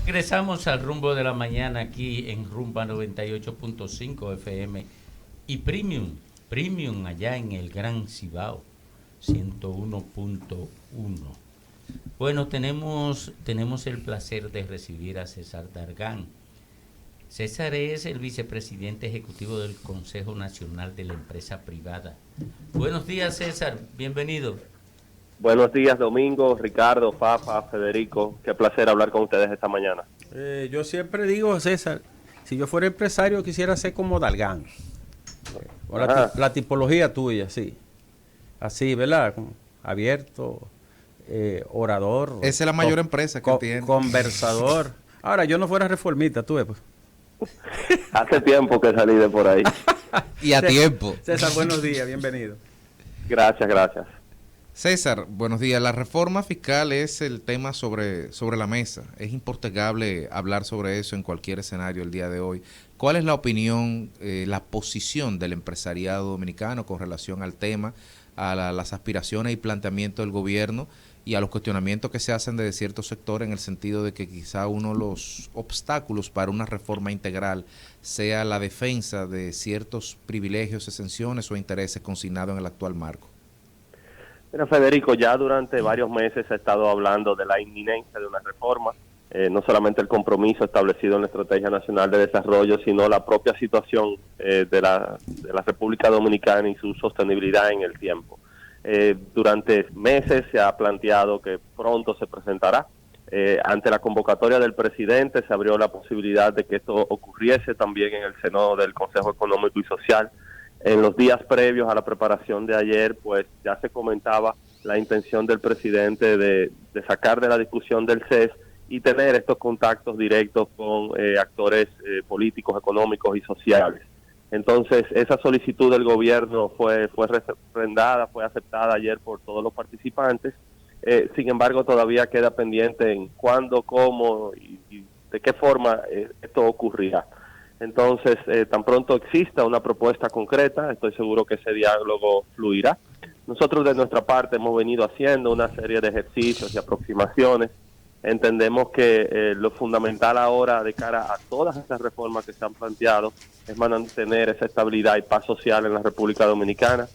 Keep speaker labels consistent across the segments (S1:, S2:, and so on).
S1: Regresamos al rumbo de la mañana aquí en Rumba 98.5 FM y Premium allá en el Gran Cibao 101.1. Bueno, tenemos el placer de recibir a César Dargan. César es el vicepresidente ejecutivo del Consejo Nacional de la Empresa Privada. Buenos días, César, bienvenido.
S2: Buenos días, Domingo, Ricardo, Fafa, Federico. Qué placer hablar con ustedes esta mañana.
S3: Yo siempre digo, César, si yo fuera empresario quisiera ser como Dargan. La tipología tuya, sí. Así, ¿verdad? Abierto, orador.
S4: Esa es la mayor empresa que tiene.
S3: Conversador. Ahora, yo no fuera reformista, tú ves, pues.
S2: Hace tiempo que salí de por ahí.
S4: Y a tiempo.
S3: César, buenos días, bienvenido.
S2: Gracias.
S4: César, buenos días. La reforma fiscal es el tema sobre la mesa. Es impostergable hablar sobre eso en cualquier escenario el día de hoy. ¿Cuál es la opinión, la posición del empresariado dominicano con relación al tema, a las aspiraciones y planteamientos del gobierno y a los cuestionamientos que se hacen desde ciertos sectores en el sentido de que quizá uno de los obstáculos para una reforma integral sea la defensa de ciertos privilegios, exenciones o intereses consignados en el actual marco?
S2: Mira, Federico, ya durante varios meses se ha estado hablando de la inminencia de una reforma, no solamente el compromiso establecido en la Estrategia Nacional de Desarrollo, sino la propia situación de la República Dominicana y su sostenibilidad en el tiempo. Durante meses se ha planteado que pronto se presentará. Ante la convocatoria del presidente se abrió la posibilidad de que esto ocurriese también en el seno del Consejo Económico y Social. En los días previos a la preparación de ayer, pues ya se comentaba la intención del presidente de sacar de la discusión del CES y tener estos contactos directos con actores políticos, económicos y sociales. Entonces, esa solicitud del gobierno fue refrendada, fue aceptada ayer por todos los participantes. Sin embargo, todavía queda pendiente en cuándo, cómo y de qué forma esto ocurrirá. Entonces, tan pronto exista una propuesta concreta, estoy seguro que ese diálogo fluirá. Nosotros de nuestra parte hemos venido haciendo una serie de ejercicios y aproximaciones. Entendemos que lo fundamental ahora de cara a todas estas reformas que se han planteado es mantener esa estabilidad y paz social en la República Dominicana.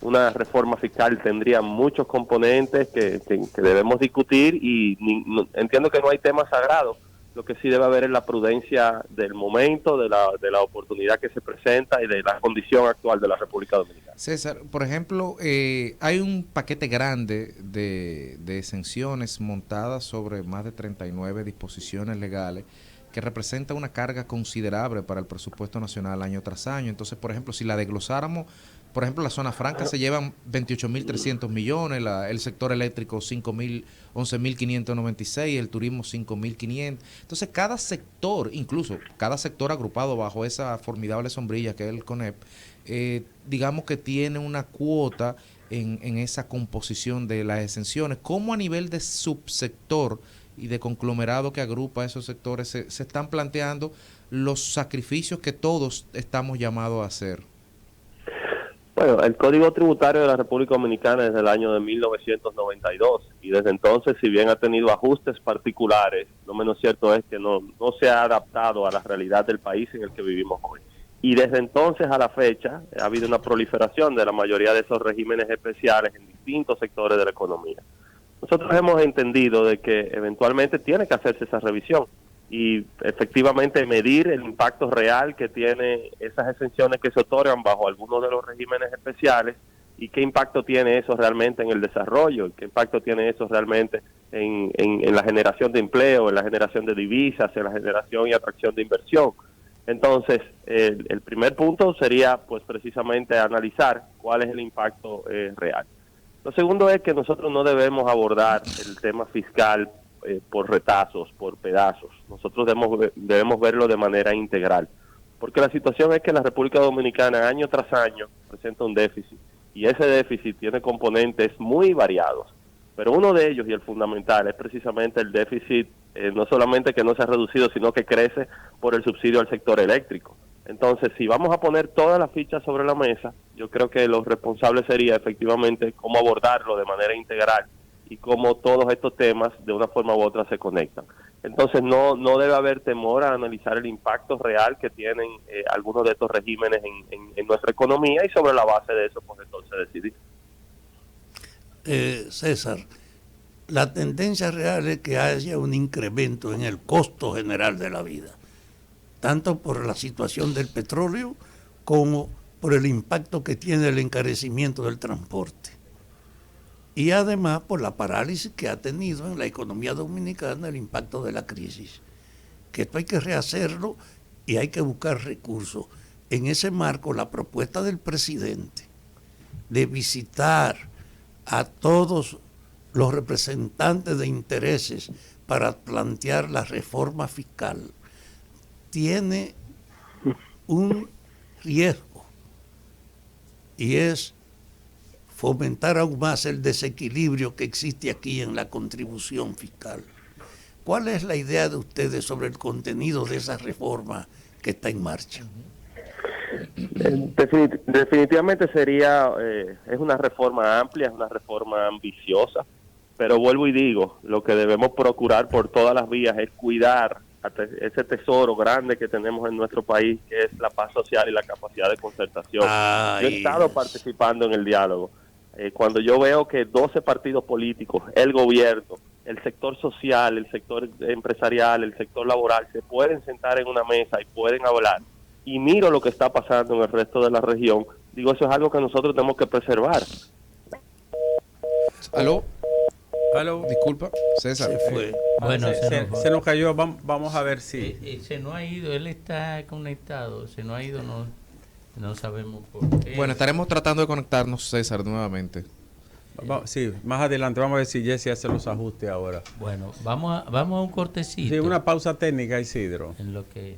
S2: Una reforma fiscal tendría muchos componentes que debemos discutir y entiendo que no hay tema sagrado. Lo que sí debe haber es la prudencia del momento, de la oportunidad que se presenta y de la condición actual de la República Dominicana.
S4: César, por ejemplo, hay un paquete grande de exenciones montadas sobre más de 39 disposiciones legales que representa una carga considerable para el presupuesto nacional año tras año. Entonces, por ejemplo, si la desglosáramos, por ejemplo, la zona franca se llevan 28.300 millones, el sector eléctrico 11.596, el turismo 5.500. Entonces, cada sector, incluso cada sector agrupado bajo esa formidable sombrilla que es el CONEP, digamos que tiene una cuota en esa composición de las exenciones. ¿Cómo a nivel de subsector y de conglomerado que agrupa esos sectores se están planteando los sacrificios que todos estamos llamados a hacer?
S2: Bueno, el Código Tributario de la República Dominicana es del año de 1992 y desde entonces, si bien ha tenido ajustes particulares, lo menos cierto es que no se ha adaptado a la realidad del país en el que vivimos hoy. Y desde entonces a la fecha ha habido una proliferación de la mayoría de esos regímenes especiales en distintos sectores de la economía. Nosotros hemos entendido de que eventualmente tiene que hacerse esa revisión y efectivamente medir el impacto real que tiene esas exenciones que se otorgan bajo algunos de los regímenes especiales y qué impacto tiene eso realmente en el desarrollo, qué impacto tiene eso realmente en la generación de empleo, en la generación de divisas, en la generación y atracción de inversión. Entonces, el primer punto sería pues precisamente analizar cuál es el impacto real. Lo segundo es que nosotros no debemos abordar el tema fiscal por retazos, por pedazos. Nosotros debemos verlo de manera integral, porque la situación es que la República Dominicana año tras año presenta un déficit, y ese déficit tiene componentes muy variados, pero uno de ellos y el fundamental es precisamente el déficit, no solamente que no se ha reducido, sino que crece por el subsidio al sector eléctrico. Entonces, si vamos a poner todas las fichas sobre la mesa, yo creo que lo responsable sería efectivamente cómo abordarlo de manera integral y cómo todos estos temas de una forma u otra se conectan. Entonces no debe haber temor a analizar el impacto real que tienen algunos de estos regímenes en nuestra economía, y sobre la base de eso, pues entonces decidir.
S5: César, la tendencia real es que haya un incremento en el costo general de la vida, tanto por la situación del petróleo como por el impacto que tiene el encarecimiento del transporte. Y además por la parálisis que ha tenido en la economía dominicana el impacto de la crisis. Que esto hay que rehacerlo y hay que buscar recursos. En ese marco, la propuesta del presidente de visitar a todos los representantes de intereses para plantear la reforma fiscal tiene un riesgo, y es fomentar aún más el desequilibrio que existe aquí en la contribución fiscal. ¿Cuál es la idea de ustedes sobre el contenido de esa reforma que está en marcha?
S2: Definitivamente sería, es una reforma amplia, es una reforma ambiciosa, pero vuelvo y digo, lo que debemos procurar por todas las vías es cuidar ese tesoro grande que tenemos en nuestro país, que es la paz social y la capacidad de concertación. Yo he estado participando en el diálogo. Cuando yo veo que 12 partidos políticos, el gobierno, el sector social, el sector empresarial, el sector laboral, se pueden sentar en una mesa y pueden hablar, y miro lo que está pasando en el resto de la región, digo, eso es algo que nosotros tenemos que preservar.
S4: ¿Aló? Disculpa, César.
S5: Se fue.
S1: Bueno,
S3: se nos cayó. Vamos a ver si...
S1: se nos ha ido, él está conectado, se nos ha ido, no sabemos por qué.
S4: Bueno, estaremos tratando de conectarnos, César, nuevamente.
S3: Sí, más adelante vamos a ver si Jesse hace los ajustes ahora.
S1: Bueno, vamos a un cortecito.
S3: Sí, una pausa técnica, Isidro.
S1: En lo que...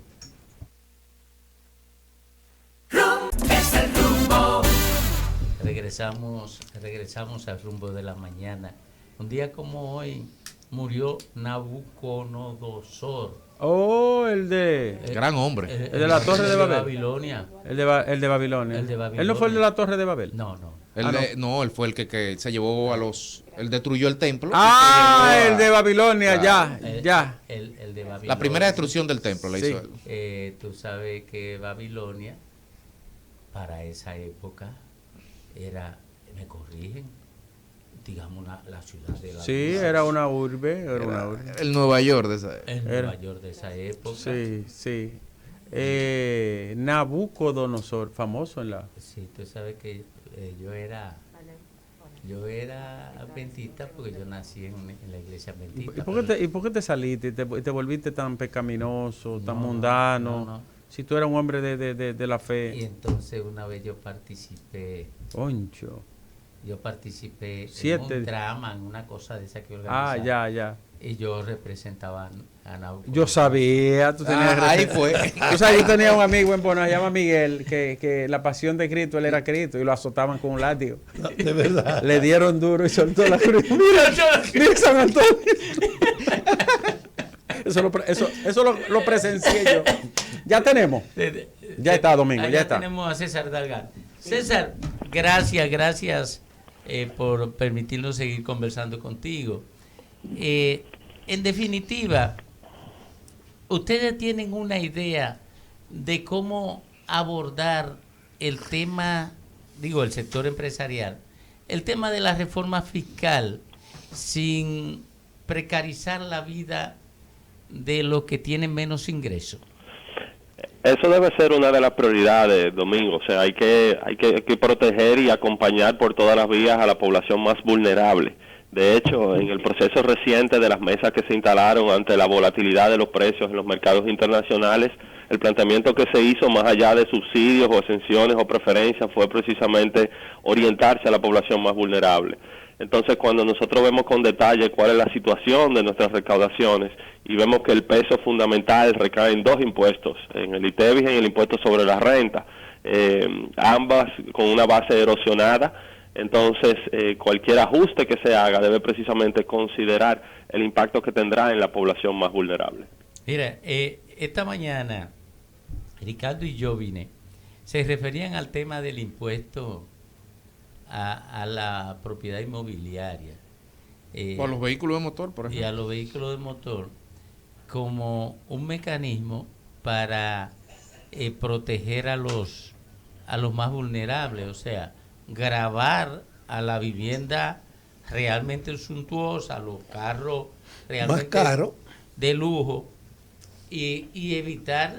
S6: Es el rumbo.
S1: Regresamos al rumbo de la mañana. Un día como hoy murió Nabucodonosor.
S3: Oh, el de...
S4: Gran hombre.
S3: El de la Torre de Babel.
S1: Babilonia.
S3: El de Babilonia. ¿Él no fue el de la Torre de Babel?
S1: No.
S4: Él fue el que se llevó a los... Él destruyó el templo.
S3: El de Babilonia, ya.
S1: El de Babilonia.
S4: La primera destrucción del templo la hizo él.
S1: Tú sabes que Babilonia, para esa época, era, me corrigen, digamos, la ciudad de la...
S3: Sí, era una urbe.
S4: El Nueva York de esa época.
S1: El Nueva York de esa época.
S3: Sí. Nabucodonosor, famoso en la...
S1: Sí, tú sabes que yo era adventista porque yo nací en la iglesia adventista.
S3: ¿Y por qué te saliste y te volviste tan pecaminoso, tan mundano?
S1: No.
S3: Si tú eras un hombre de la fe.
S1: Y entonces una vez yo participé...
S3: Concho.
S1: Yo participé en
S3: 7.
S1: un drama, en una cosa de esa que organizaba.
S3: Ya.
S1: Y yo representaba a Nabucodonosor.
S3: Yo sabía, tú tenías...
S4: ahí fue.
S3: Tú sabes, yo tenía un amigo en Bona, se llama Miguel, que la pasión de Cristo, él era Cristo, y lo azotaban con un látigo.
S5: De verdad.
S3: Le dieron duro y soltó la cruz. Mira San Antonio. Eso lo presencié yo. Ya tenemos. Ya está, Domingo, ya está.
S1: Tenemos a César Dargan. César, gracias por permitirnos seguir conversando contigo. En definitiva, ustedes tienen una idea de cómo abordar el tema, el sector empresarial, el tema de la reforma fiscal sin precarizar la vida de los que tienen menos ingresos.
S2: Eso debe ser una de las prioridades, Domingo. O sea, hay que proteger y acompañar por todas las vías a la población más vulnerable. De hecho, en el proceso reciente de las mesas que se instalaron ante la volatilidad de los precios en los mercados internacionales, el planteamiento que se hizo, más allá de subsidios o exenciones o preferencias, fue precisamente orientarse a la población más vulnerable. Entonces, cuando nosotros vemos con detalle cuál es la situación de nuestras recaudaciones y vemos que el peso fundamental recae en 2 impuestos, en el ITEVIS y en el impuesto sobre la renta, ambas con una base erosionada, entonces cualquier ajuste que se haga debe precisamente considerar el impacto que tendrá en la población más vulnerable.
S1: Mira, esta mañana Ricardo y yo se referían al tema del impuesto a la propiedad inmobiliaria.
S4: O a los vehículos de motor, por ejemplo.
S1: Y a los vehículos de motor. como un mecanismo para proteger a los más vulnerables, o sea, gravar a la vivienda realmente suntuosa, a los carros realmente
S5: más caro
S1: de lujo y evitar,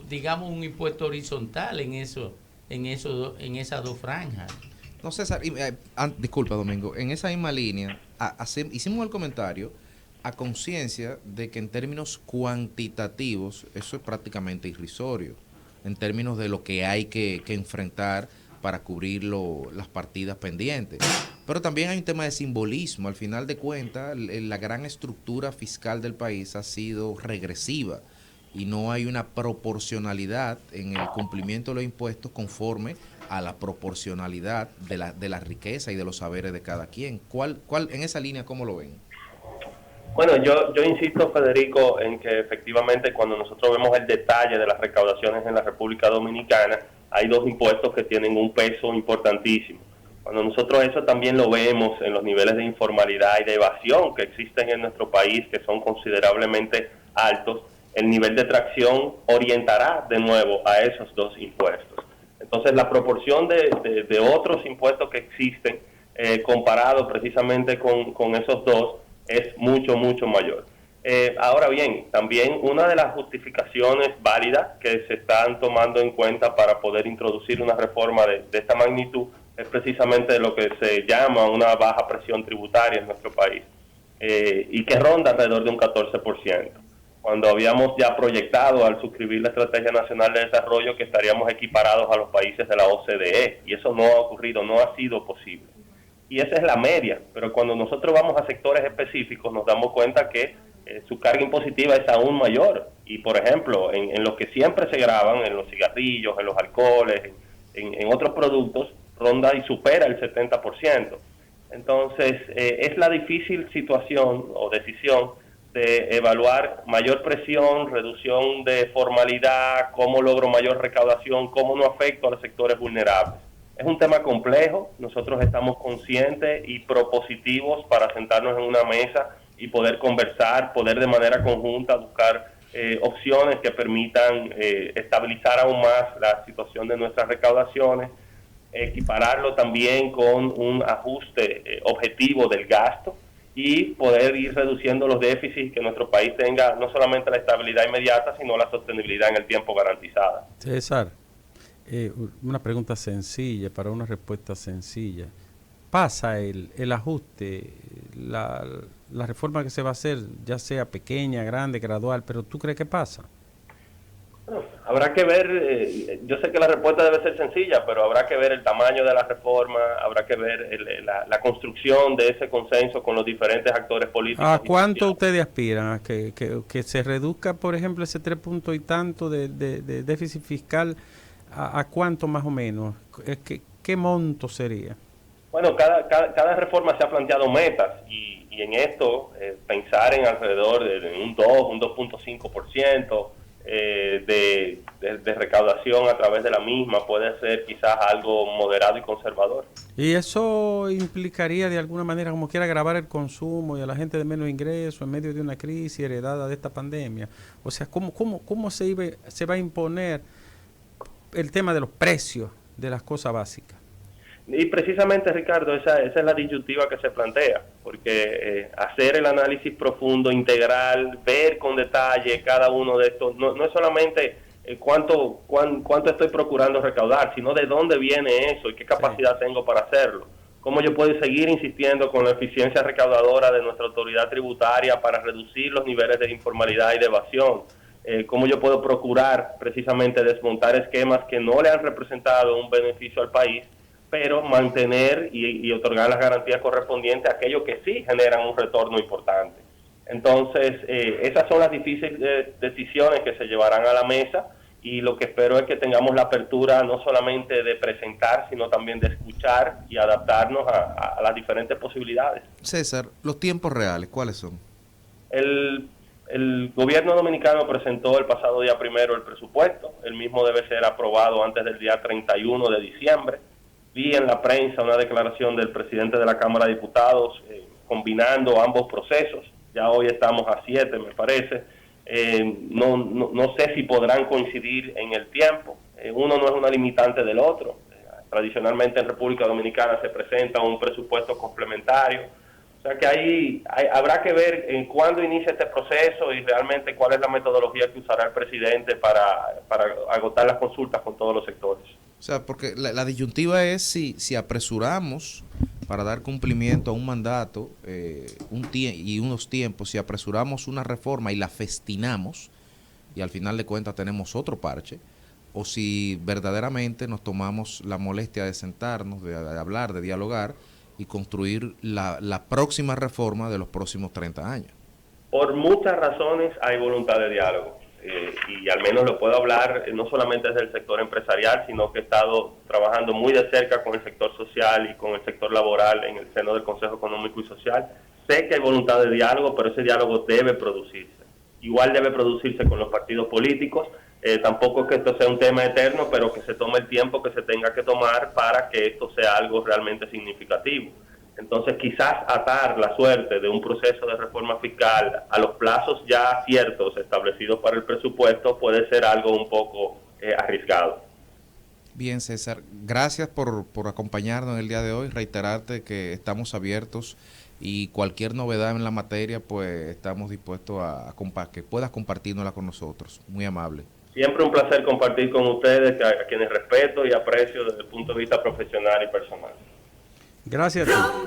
S1: digamos, un impuesto horizontal en esas dos franjas.
S4: No, César, disculpa, Domingo, en esa misma línea hicimos el comentario a conciencia de que en términos cuantitativos eso es prácticamente irrisorio, en términos de lo que hay que enfrentar para cubrir las partidas pendientes. Pero también hay un tema de simbolismo. Al final de cuentas, la gran estructura fiscal del país ha sido regresiva y no hay una proporcionalidad en el cumplimiento de los impuestos conforme a la proporcionalidad de la riqueza y de los saberes de cada quien. ¿Cuál en esa línea, cómo lo ven?
S2: Bueno, yo insisto, Federico, en que efectivamente cuando nosotros vemos el detalle de las recaudaciones en la República Dominicana, hay dos impuestos que tienen un peso importantísimo. Cuando nosotros eso también lo vemos en los niveles de informalidad y de evasión que existen en nuestro país, que son considerablemente altos, el nivel de tracción orientará de nuevo a esos dos impuestos. Entonces, la proporción de otros impuestos que existen, comparado precisamente con esos dos, es mucho, mucho mayor. Ahora bien, también una de las justificaciones válidas que se están tomando en cuenta para poder introducir una reforma de esta magnitud es precisamente lo que se llama una baja presión tributaria en nuestro país, y que ronda alrededor de un 14%. Cuando habíamos ya proyectado al suscribir la Estrategia Nacional de Desarrollo que estaríamos equiparados a los países de la OCDE, y eso no ha ocurrido, no ha sido posible. Y esa es la media, pero cuando nosotros vamos a sectores específicos nos damos cuenta que su carga impositiva es aún mayor. Y por ejemplo, en los que siempre se graban, en los cigarrillos, en los alcoholes, en otros productos, ronda y supera el 70%. Entonces, es la difícil situación o decisión de evaluar mayor presión, reducción de formalidad, cómo logro mayor recaudación, cómo no afecto a los sectores vulnerables. Es un tema complejo, nosotros estamos conscientes y propositivos para sentarnos en una mesa y poder conversar, poder de manera conjunta buscar opciones que permitan estabilizar aún más la situación de nuestras recaudaciones, equipararlo también con un ajuste objetivo del gasto y poder ir reduciendo los déficits, que nuestro país tenga no solamente la estabilidad inmediata, sino la sostenibilidad en el tiempo garantizada.
S3: César, una pregunta sencilla para una respuesta sencilla. ¿Pasa el ajuste, la reforma que se va a hacer, ya sea pequeña, grande, gradual, pero tú crees que pasa?
S2: Bueno, habrá que ver, yo sé que la respuesta debe ser sencilla, pero habrá que ver el tamaño de la reforma, habrá que ver la construcción de ese consenso con los diferentes actores políticos.
S3: ¿A cuánto ustedes aspiran? ¿A que se reduzca, por ejemplo, ese 3 punto y tanto de déficit fiscal? ¿A cuánto más o menos? ¿Qué monto sería?
S2: Bueno, cada reforma se ha planteado metas y en esto pensar en alrededor de un 2, un 2.5% de recaudación a través de la misma puede ser quizás algo moderado y conservador.
S3: ¿Y eso implicaría de alguna manera como quiera agravar el consumo y a la gente de menos ingresos en medio de una crisis heredada de esta pandemia? O sea, ¿cómo se va a imponer el tema de los precios de las cosas básicas?
S2: Y precisamente, Ricardo, esa es la disyuntiva que se plantea, porque hacer el análisis profundo, integral, ver con detalle cada uno de estos, no es solamente cuánto estoy procurando recaudar, sino de dónde viene eso y qué capacidad tengo para hacerlo. Cómo yo puedo seguir insistiendo con la eficiencia recaudadora de nuestra autoridad tributaria para reducir los niveles de informalidad y de evasión. Cómo yo puedo procurar precisamente desmontar esquemas que no le han representado un beneficio al país, pero mantener y otorgar las garantías correspondientes a aquellos que sí generan un retorno importante. Entonces, esas son las difíciles decisiones que se llevarán a la mesa y lo que espero es que tengamos la apertura no solamente de presentar, sino también de escuchar y adaptarnos a las diferentes posibilidades.
S4: César, los tiempos reales, ¿cuáles son?
S2: El gobierno dominicano presentó el pasado día 1 el presupuesto, el mismo debe ser aprobado antes del día 31 de diciembre. Vi en la prensa una declaración del presidente de la Cámara de Diputados combinando ambos procesos. ya hoy estamos a 7, me parece. No sé si podrán coincidir en el tiempo. Uno no es una limitante del otro. Tradicionalmente en República Dominicana se presenta un presupuesto complementario. O sea que habrá que ver en cuándo inicia este proceso y realmente cuál es la metodología que usará el presidente para agotar las consultas con todos los sectores.
S4: O sea, porque la disyuntiva es si apresuramos para dar cumplimiento a un mandato y unos tiempos, si apresuramos una reforma y la festinamos y al final de cuentas tenemos otro parche, o si verdaderamente nos tomamos la molestia de sentarnos, de hablar, de dialogar y construir la próxima reforma de los próximos 30 años.
S2: Por muchas razones hay voluntad de diálogo. Y al menos lo puedo hablar no solamente desde el sector empresarial, sino que he estado trabajando muy de cerca con el sector social y con el sector laboral en el seno del Consejo Económico y Social. Sé que hay voluntad de diálogo, pero ese diálogo debe producirse. Igual debe producirse con los partidos políticos. Tampoco es que esto sea un tema eterno, pero que se tome el tiempo que se tenga que tomar para que esto sea algo realmente significativo. Entonces, quizás atar la suerte de un proceso de reforma fiscal a los plazos ya ciertos establecidos para el presupuesto puede ser algo un poco arriesgado.
S4: Bien, César, gracias por acompañarnos en el día de hoy. Reiterarte que estamos abiertos y cualquier novedad en la materia, pues estamos dispuestos a que puedas compartirnosla con nosotros. Muy amable.
S2: Siempre un placer compartir con ustedes, a quienes respeto y aprecio desde el punto de vista profesional y personal.
S3: Gracias a ti.